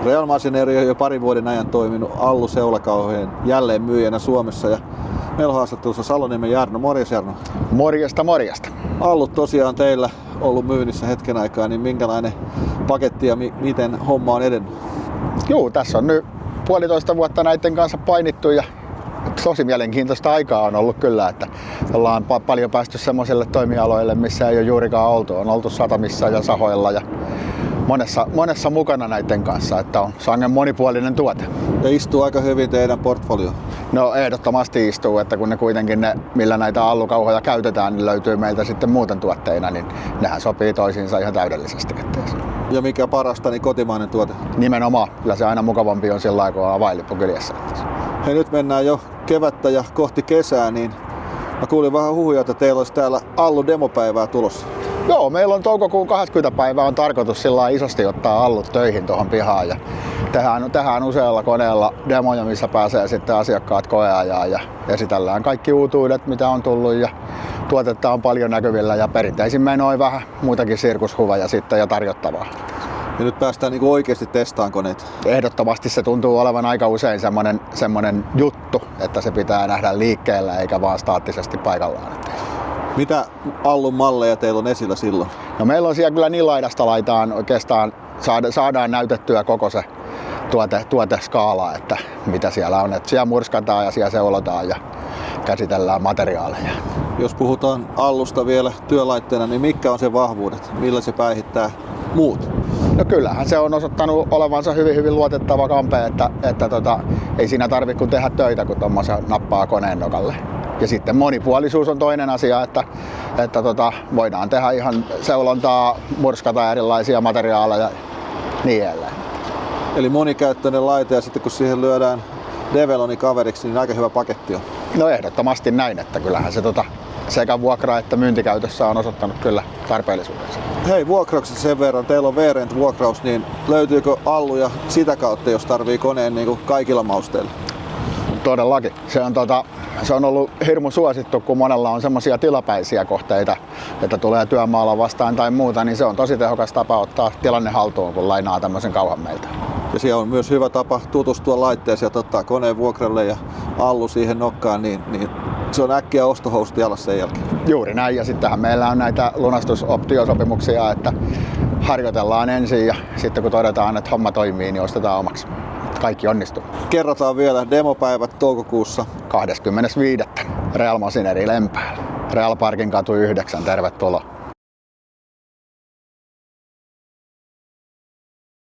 Real Machinery on jo parin vuoden ajan toiminut Allu seulakauhojen jälleen myyjänä Suomessa ja meillä on haastattelussa Saloniemen Jarno. Morjes Jarno. Morjesta, morjesta. Allut tosiaan teillä ollut myynnissä hetken aikaa, niin minkälainen paketti ja miten homma on edennyt? Joo, tässä on nyt 1,5 vuotta näiden kanssa painittu ja tosi mielenkiintoista aikaa on ollut kyllä, että ollaan paljon päästy semmoisille toimialoille, missä ei ole juurikaan oltu. On oltu satamissa ja sahoilla ja monessa mukana näiden kanssa, että on sangen monipuolinen tuote. Ja istuu aika hyvin teidän portfolio? No ehdottomasti istuu, että kun ne kuitenkin millä näitä allukauhoja käytetään, niin löytyy meiltä sitten muuten tuotteina, niin nehän sopii toisiinsa ihan täydellisesti. Ja mikä parasta, niin kotimainen tuote? Nimenomaan, kyllä se aina mukavampi on sillä aikaa, kun on avainlippu kyljessä. Hei, nyt mennään jo kevättä ja kohti kesää, niin mä kuulin vähän huhuja, että teillä olisi täällä Allu demopäivää tulossa. Joo, meillä on toukokuun 20. päivä on tarkoitus sillä isosti ottaa Allut töihin tuohon pihaan ja tehdään usealla koneella demoja, missä pääsee sitten asiakkaat koeajaa ja esitellään kaikki uutuudet, mitä on tullut ja tuotetta on paljon näkyvillä ja perinteisin menoin vähän muitakin sirkushuveja sitten ja tarjottavaa. Ja nyt päästään niin oikeasti testaan koneita. Ehdottomasti se tuntuu olevan aika usein semmoinen juttu, että se pitää nähdä liikkeellä eikä vaan staattisesti paikallaan. Mitä Allun malleja teillä on esillä silloin? No meillä on siellä kyllä niin laidasta laitaan oikeastaan saadaan näytettyä koko se tuoteskaala, että mitä siellä on. Että siellä murskataan ja siellä seulotaan ja käsitellään materiaaleja. Jos puhutaan Allusta vielä työlaitteena, niin mitkä on se vahvuudet? Millä se päihittää muut? No kyllähän se on osoittanut olevansa hyvin luotettava kampe, että ei siinä tarvitse kun tehdä töitä, kun tuommoisen nappaa koneen nokalle. Ja sitten monipuolisuus on toinen asia, että voidaan tehdä ihan seulontaa, murskata erilaisia materiaaleja ja niin edelleen. Eli monikäyttöinen laite ja sitten kun siihen lyödään Develoni kaveriksi, niin aika hyvä paketti on. No ehdottomasti näin, että kyllähän se sekä vuokra- että myyntikäytössä on osoittanut kyllä tarpeellisuudensa. Hei, vuokrauksesta sen verran, teillä on V-Rent-vuokraus, niin löytyykö Alluja sitä kautta, jos tarvii koneen niin kuin kaikilla mausteilla? Todellakin. Se on ollut hirmu suosittu, kun monella on semmoisia tilapäisiä kohteita, että tulee työmaalla vastaan tai muuta, niin se on tosi tehokas tapa ottaa tilanne haltuun, kun lainaa tämmöisen kauhan meiltä. Ja siellä on myös hyvä tapa tutustua laitteeseen ja ottaa koneen vuokralle ja Allu siihen nokkaan, niin se on äkkiä ostohousti jalas sen jälkeen. Juuri näin, ja sittenhän meillä on näitä lunastusoptiosopimuksia, että harjoitellaan ensin ja sitten kun todetaan, että homma toimii, niin ostetaan omaksi. Kaikki onnistuu. Kerrotaan vielä demopäivät toukokuussa. 25. Real Machinery Lempäällä. Real Parkin katu 9, tervetuloa.